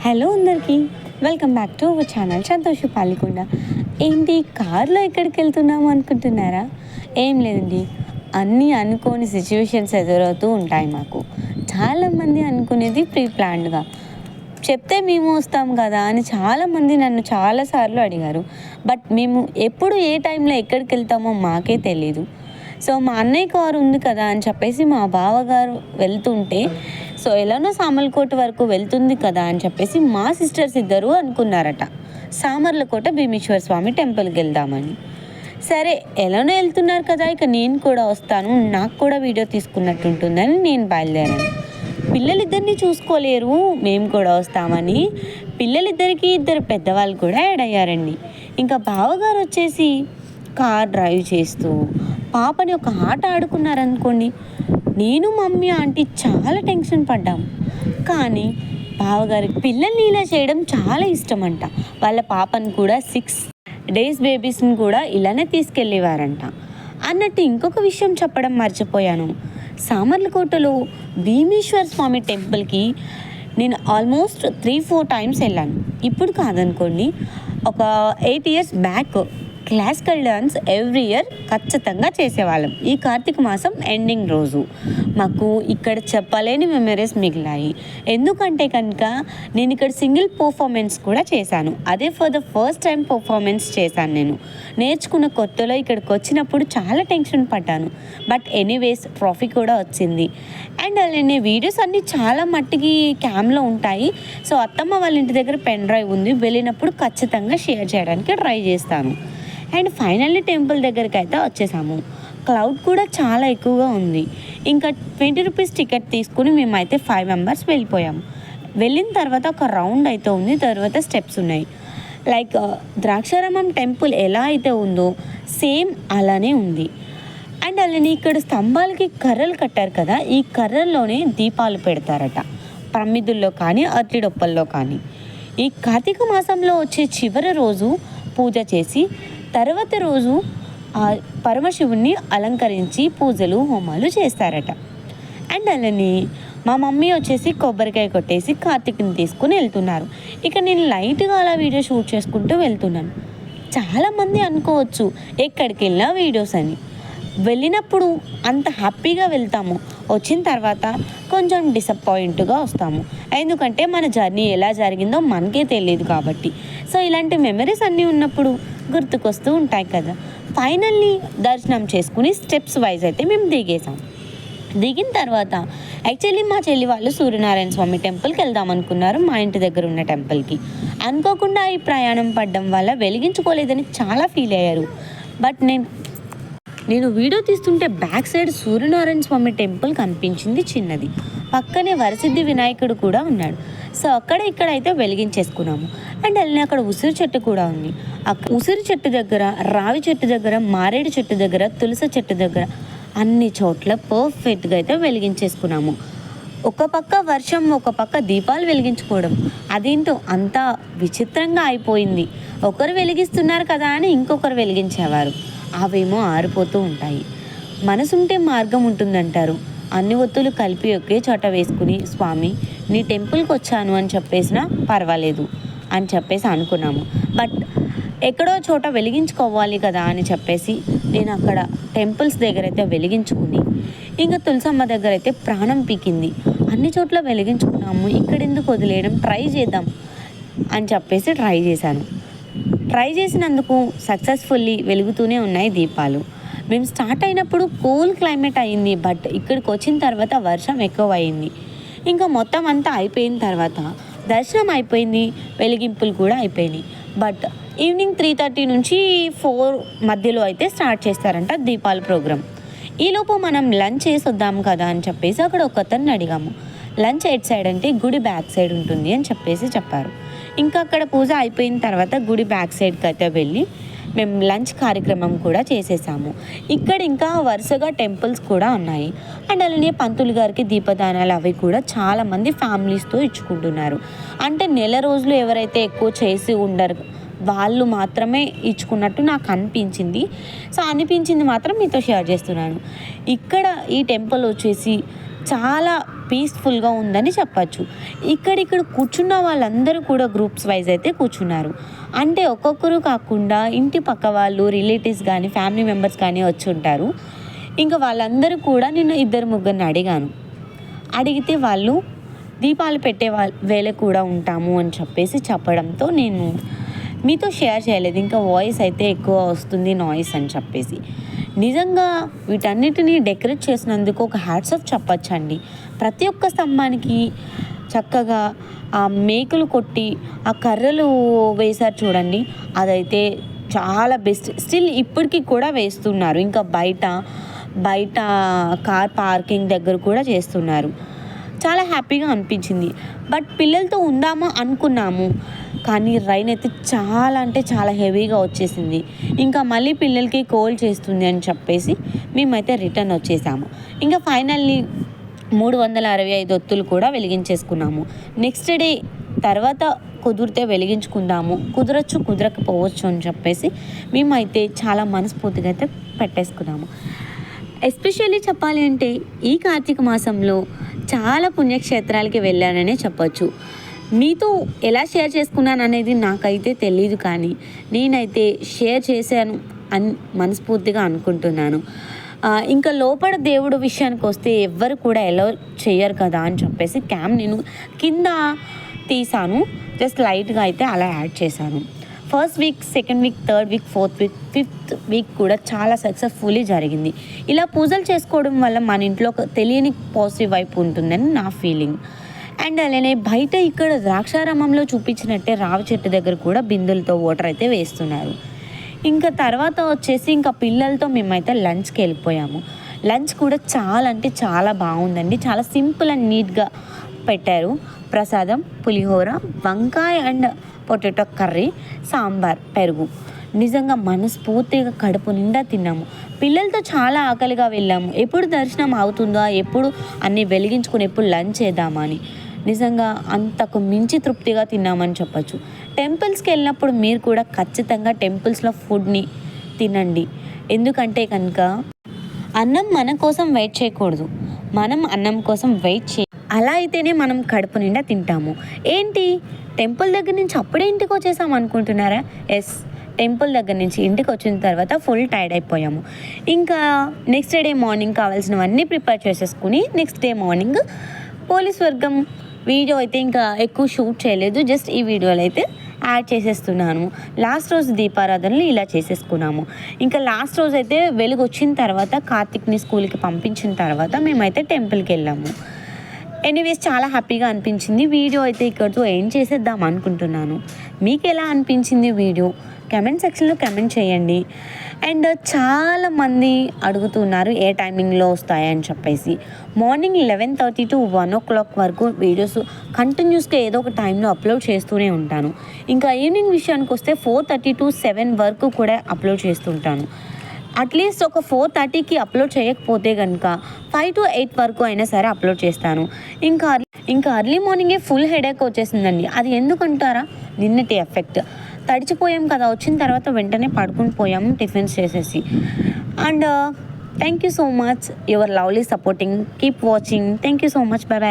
Hello అందరికీ, welcome back to our channel Santosh Palikonda. ఏంటి కార్లో ఎక్కడికి వెళ్తున్నాము అనుకుంటున్నారా? ఏం లేదండి, అన్నీ అనుకోని సిచ్యువేషన్స్ ఎదురవుతూ ఉంటాయి మాకు. చాలామంది అనుకునేది ప్రీ ప్లాన్డ్గా చెప్తే మేము వస్తాం కదా అని చాలామంది నన్ను చాలాసార్లు అడిగారు. బట్ మేము ఎప్పుడు ఏ టైంలో ఎక్కడికి వెళ్తామో మాకే తెలీదు. సో మా అన్నయ్య కారు ఉంది కదా అని చెప్పేసి మా బావగారు వెళ్తుంటే, సో ఎలానో సామర్లకోట వరకు వెళ్తుంది కదా అని చెప్పేసి మా సిస్టర్స్ ఇద్దరు అనుకున్నారట సామర్లకోట భీమేశ్వర స్వామి టెంపుల్కి వెళ్దామని. సరే ఎలానో వెళ్తున్నారు కదా, ఇక నేను కూడా వస్తాను, నాకు కూడా వీడియో తీసుకున్నట్టు ఉంటుందని నేను బయలుదేరాను. పిల్లలిద్దరిని చూసుకోలేరు, మేము కూడా వస్తామని పిల్లలిద్దరికి ఇద్దరు పెద్దవాళ్ళు కూడా యాడ్ అయ్యారండి. ఇంకా బావగారు వచ్చేసి కార్ డ్రైవ్ చేస్తూ పాపని ఒక ఆట ఆడుకున్నారనుకోండి. నేను మమ్మీ ఆంటీ చాలా టెన్షన్ పడ్డాము. కానీ బావగారికి పిల్లల్ని ఇలా చేయడం చాలా ఇష్టం అంట. వాళ్ళ పాపను కూడా 6 days బేబీస్ని కూడా ఇలానే తీసుకెళ్ళేవారంట. అన్నట్టు ఇంకొక విషయం చెప్పడం మర్చిపోయాను. సామర్లకోటలో భీమేశ్వర స్వామి టెంపుల్కి నేను ఆల్మోస్ట్ 3-4 times వెళ్ళాను. ఇప్పుడు కాదనుకోండి, ఒక 8 years back classical dance every year ఖచ్చితంగా చేసేవాళ్ళం. ఈ కార్తీక మాసం ఎండింగ్ రోజు మాకు ఇక్కడ చెప్పలేని మెమరీస్ మిగిలాయి. ఎందుకంటే కనుక నేను ఇక్కడ సింగిల్ పర్ఫార్మెన్స్ కూడా చేశాను. అదే for the first time performance చేశాను. నేను నేర్చుకున్న కొత్తలో ఇక్కడికి వచ్చినప్పుడు చాలా టెన్షన్ పడ్డాను. బట్ ఎనీవేస్ ట్రోఫీ కూడా వచ్చింది. అండ్ అలానే వీడియోస్ అన్నీ చాలా మట్టికి క్యామ్లో ఉంటాయి. సో అత్తమ్మ వాళ్ళ ఇంటి దగ్గర పెన్ డ్రైవ్ ఉంది, వెళ్ళినప్పుడు ఖచ్చితంగా షేర్ చేయడానికి ట్రై చేస్తాను. అండ్ ఫైనల్లీ టెంపుల్ దగ్గరికి అయితే వచ్చేసాము. క్రౌడ్ కూడా చాలా ఎక్కువగా ఉంది. ఇంకా 20 rupees టికెట్ తీసుకుని మేమైతే 5 members వెళ్ళిపోయాము. వెళ్ళిన తర్వాత ఒక రౌండ్ అయితే ఉంది, తర్వాత స్టెప్స్ ఉన్నాయి. లైక్ ద్రాక్షారామం టెంపుల్ ఎలా అయితే ఉందో సేమ్ అలానే ఉంది. అండ్ అలానే ఇక్కడ స్తంభాలకి కర్రలు కట్టారు కదా, ఈ కర్రల్లోనే దీపాలు పెడతారట, ప్రమిదుల్లో కానీ అట్లిడొప్పల్లో కానీ. ఈ కార్తీక మాసంలో వచ్చే చివరి రోజు పూజ చేసి తర్వాత రోజు ఆ పరమశివుణ్ణి అలంకరించి పూజలు హోమాలు చేస్తారట. అండ్ అలానే మా మమ్మీ వచ్చేసి కొబ్బరికాయ కొట్టేసి కార్తీక్ని తీసుకుని వెళ్తున్నారు. ఇక నేను లైట్గా అలా వీడియో షూట్ చేసుకుంటూ వెళ్తున్నాను. చాలామంది అనుకోవచ్చు ఎక్కడికి వెళ్ళినా వీడియోస్ అని. వెళ్ళినప్పుడు అంత హ్యాపీగా వెళ్తాము, వచ్చిన తర్వాత కొంచెం డిసప్పాయింట్గా వస్తాము. ఎందుకంటే మన జర్నీ ఎలా జరిగిందో మనకే తెలియదు కాబట్టి. సో ఇలాంటి మెమరీస్ అన్నీ ఉన్నప్పుడు గుర్తుకొస్తూ ఉంటాయి కదా. ఫైనల్లీ దర్శనం చేసుకుని స్టెప్స్ వైజ్ అయితే మేము దిగేసాం. దిగిన తర్వాత యాక్చువల్లీ మా చెల్లి వాళ్ళు సూర్యనారాయణ స్వామి టెంపుల్కి వెళ్దాం అనుకున్నారు, మా ఇంటి దగ్గర ఉన్న టెంపుల్కి. అనుకోకుండా ఈ ప్రయాణం పడడం వల్ల వెలిగించుకోలేదని చాలా ఫీల్ అయ్యారు. బట్ నేను వీడియో తీస్తుంటే back side Suryanarayana Swamy temple కనిపించింది చిన్నది, పక్కనే వరసిద్ధి వినాయకుడు కూడా ఉన్నాడు. సో అక్కడ ఇక్కడైతే వెలిగించేసుకున్నాము. అండ్ అలానే అక్కడ ఉసిరి చెట్టు కూడా ఉంది. ఉసిరి చెట్టు దగ్గర, రావి చెట్టు దగ్గర, మారేడు చెట్టు దగ్గర, తులసి చెట్టు దగ్గర అన్ని చోట్ల పర్ఫెక్ట్గా అయితే వెలిగించేసుకున్నాము. ఒక పక్క వర్షం, ఒక పక్క దీపాలు వెలిగించుకోవడం, అదేంటో అంతా విచిత్రంగా అయిపోయింది. ఒకరు వెలిగిస్తున్నారు కదా అని ఇంకొకరు వెలిగించేవారు, అవేమో ఆరిపోతూ ఉంటాయి. మనసుంటే మార్గం ఉంటుందంటారు. అన్ని ఒత్తులు కలిపి ఒకే చోట వేసుకుని స్వామి నీ టెంపుల్కి వచ్చాను అని చెప్పేసినా పర్వాలేదు అని చెప్పేసి అనుకున్నాము. బట్ ఎక్కడో చోట వెలిగించుకోవాలి కదా అని చెప్పేసి నేను అక్కడ టెంపుల్స్ దగ్గర అయితే వెలిగించుకుని, ఇంకా తులసమ్మ దగ్గర అయితే ప్రాణం పీకింది. అన్ని చోట్ల వెలిగించుకున్నాము, ఇక్కడెందుకు వదిలేయడం, ట్రై చేద్దాం అని చెప్పేసి ట్రై చేశాను. ట్రై చేసినందుకు సక్సెస్ఫుల్లీ వెలుగుతూనే ఉన్నాయి దీపాలు. మేము స్టార్ట్ అయినప్పుడు కూల్ క్లైమేట్ అయింది, బట్ ఇక్కడికి వచ్చిన తర్వాత వర్షం ఎక్కువ అయింది. ఇంకా మొత్తం అంతా అయిపోయిన తర్వాత దర్శనం అయిపోయింది, వెలిగింపులు కూడా అయిపోయినాయి. బట్ ఈవినింగ్ 3:30 నుంచి 4 మధ్యలో అయితే స్టార్ట్ చేస్తారంట దీపాల ప్రోగ్రామ్. ఈలోపు మనం లంచ్ చేసి వద్దాం కదా అని చెప్పేసి అక్కడ ఒకతన్ని అడిగాము. లంచ్ ఎట్ సైడ్ అంటే గుడి బ్యాక్ సైడ్ ఉంటుంది అని చెప్పేసి చెప్పారు. ఇంకా అక్కడ పూజ అయిపోయిన తర్వాత గుడి బ్యాక్ సైడ్కి అయితే వెళ్ళి మేము లంచ్ కార్యక్రమం కూడా చేసేసాము. ఇక్కడ ఇంకా వరుసగా టెంపుల్స్ కూడా ఉన్నాయి. అండ్ అలానే పంతులు గారికి దీపదానాలు అవి కూడా చాలామంది ఫ్యామిలీస్తో ఇచ్చుకుంటున్నారు. అంటే నెల రోజులు ఎవరైతే ఎక్కువ చేసి ఉండరు వాళ్ళు మాత్రమే ఇచ్చుకున్నట్టు నాకు అనిపించింది. సో అనిపించింది మాత్రం మీతో షేర్ చేస్తున్నాను. ఇక్కడ ఈ టెంపుల్ వచ్చేసి చాలా పీస్ఫుల్గా ఉందని చెప్పచ్చు. ఇక్కడ కూర్చున్న వాళ్ళందరూ కూడా గ్రూప్స్ వైజ్ అయితే కూర్చున్నారు. అంటే ఒక్కొక్కరు కాకుండా ఇంటి పక్క వాళ్ళు, రిలేటివ్స్ కానీ, ఫ్యామిలీ మెంబర్స్ కానీ వచ్చి ఉంటారు. ఇంకా వాళ్ళందరూ కూడా నేను 2-3 అడిగాను. అడిగితే వాళ్ళు దీపాలు పెట్టే వేళ కూడా ఉంటాము అని చెప్పడంతో నేను మీతో షేర్ చేయలేదు. ఇంకా వాయిస్ అయితే ఎక్కువ వస్తుంది, నాయిస్ అని చెప్పేసి. నిజంగా వీటన్నిటిని డెకరేట్ చేసినందుకు ఒక హ్యాట్స్ ఆఫ్ చెప్పచ్చండి. ప్రతి ఒక్క స్తంభానికి చక్కగా ఆ మేకులు కొట్టి ఆ కర్రలు వేశారు చూడండి, అదైతే చాలా బెస్ట్. స్టిల్ ఇప్పటికీ కూడా వేస్తున్నారు. ఇంకా బయట కార్ పార్కింగ్ దగ్గర కూడా చేస్తున్నారు. చాలా హ్యాపీగా అనిపించింది. బట్ పిల్లలతో ఉందామా అనుకున్నాము, కానీ రైన్ అయితే చాలా అంటే చాలా హెవీగా వచ్చేసింది. ఇంకా మళ్ళీ పిల్లలకి కోల్డ్ చేస్తుంది అని చెప్పేసి మేమైతే రిటర్న్ వచ్చేసాము. ఇంకా ఫైనల్లీ 365 ఒత్తులు కూడా వెలిగించేసుకున్నాము. నెక్స్ట్ డే తర్వాత కుదిరితే వెలిగించుకుందాము, కుదరకపోవచ్చు అని చెప్పేసి మేమైతే చాలా మనస్ఫూర్తిగా అయితే పెట్టేసుకున్నాము. ఎస్పెషల్లీ చెప్పాలి అంటే ఈ కార్తీక మాసంలో చాలా పుణ్యక్షేత్రాలకి వెళ్ళాననే చెప్పచ్చు. మీతో ఎలా షేర్ చేసుకున్నాను అనేది నాకైతే తెలీదు, కానీ నేనైతే షేర్ చేశాను అని మనస్ఫూర్తిగా అనుకుంటున్నాను. ఇంకా లోపల దేవుడు విషయానికి వస్తే ఎవ్వరు కూడా ఎలా చేయరు కదా అని చెప్పేసి నేను కింద తీసాను. జస్ట్ లైట్గా అయితే అలా యాడ్ చేశాను. First week, second week, third week, fourth week, fifth week కూడా చాలా సక్సెస్ఫుల్లీ జరిగింది. ఇలా పూజలు చేసుకోవడం వల్ల మన ఇంట్లో ఒక తెలియని పాజిటివ్ వైపు ఉంటుందని నా ఫీలింగ్. అండ్ అలానే బయట ఇక్కడ ద్రాక్షారామంలో చూపించినట్టే రావి చెట్టు దగ్గర కూడా బిందులతో వాటర్ అయితే వేస్తున్నారు. ఇంకా తర్వాత వచ్చేసి ఇంకా పిల్లలతో మేమైతే లంచ్కి వెళ్ళిపోయాము. లంచ్ కూడా చాలా అంటే చాలా బాగుందండి. చాలా సింపుల్ అండ్ నీట్గా పెట్టారు. ప్రసాదం, పులిహోర, వంకాయ అండ్ పొటాటో కర్రీ, సాంబార్, పెరుగు. నిజంగా మనస్ఫూర్తిగా కడుపు నిండా తిన్నాము. పిల్లలతో చాలా ఆకలిగా వెళ్ళాము. ఎప్పుడు దర్శనం అవుతుందా, ఎప్పుడు అన్నీ వెలిగించుకుని ఎప్పుడు లంచ్ చేద్దామా అని. నిజంగా అంతకు మించి తృప్తిగా తిన్నామని చెప్పచ్చు. టెంపుల్స్కి వెళ్ళినప్పుడు మీరు కూడా ఖచ్చితంగా టెంపుల్స్లో ఫుడ్ని తినండి. ఎందుకంటే కనుక అన్నం మన కోసం వెయిట్ చేయకూడదు, మనం అన్నం కోసం వెయిట్ అలా అయితేనే మనం కడుపు నిండా తింటాము. ఏంటి టెంపుల్ దగ్గర నుంచి అప్పుడే ఇంటికి వచ్చేసాం అనుకుంటున్నారా? ఎస్, టెంపుల్ దగ్గర నుంచి ఇంటికి వచ్చిన తర్వాత ఫుల్ టైర్డ్ అయిపోయాము. ఇంకా నెక్స్ట్ డే మార్నింగ్ కావాల్సినవన్నీ ప్రిపేర్ చేసేసుకుని నెక్స్ట్ డే మార్నింగ్ పోలీస్ వర్గం వీడియో అయితే ఇంకా ఎక్కువ షూట్ చేయలేదు. జస్ట్ ఈ వీడియోలో అయితే యాడ్ చేసేస్తున్నాను. లాస్ట్ రోజు దీపారాధనలు ఇలా చేసేసుకున్నాము. ఇంకా లాస్ట్ రోజు అయితే వెలుగు వచ్చిన తర్వాత కార్తిక్ని స్కూల్కి పంపించిన తర్వాత మేమైతే టెంపుల్కి వెళ్ళాము. ఎనీవేస్ చాలా హ్యాపీగా అనిపించింది. వీడియో అయితే ఇక్కడితో ఏం చేసేద్దాం అనుకుంటున్నాను. మీకు ఎలా అనిపించింది వీడియో కమెంట్ సెక్షన్లో కమెంట్ చేయండి. అండ్ చాలామంది అడుగుతున్నారు ఏ టైమింగ్లో వస్తాయని చెప్పేసి. మార్నింగ్ 11:30 to 1 o'clock వరకు వీడియోస్ కంటిన్యూస్గా ఏదో ఒక టైంలో అప్లోడ్ చేస్తూనే ఉంటాను. ఇంకా ఈవినింగ్ విషయానికి వస్తే 4:30 to 7 వరకు కూడా అప్లోడ్ చేస్తుంటాను. అట్లీస్ట్ ఒక 4:30కి అప్లోడ్ చేయకపోతే కనుక 5 to 8 వరకు అయినా సరే అప్లోడ్ చేస్తాను. ఇంకా అర్లీ మార్నింగే ఫుల్ హెడేక్ వచ్చేసిందండి. అది ఎందుకంటారా? నిన్నటి ఎఫెక్ట్. తడిచిపోయాం కదా, వచ్చిన తర్వాత వెంటనే పడుకుని పోయాము టిఫిన్స్ చేసేసి. And thank you so much your lovely supporting, keep watching. Thank you so much. Bye bye.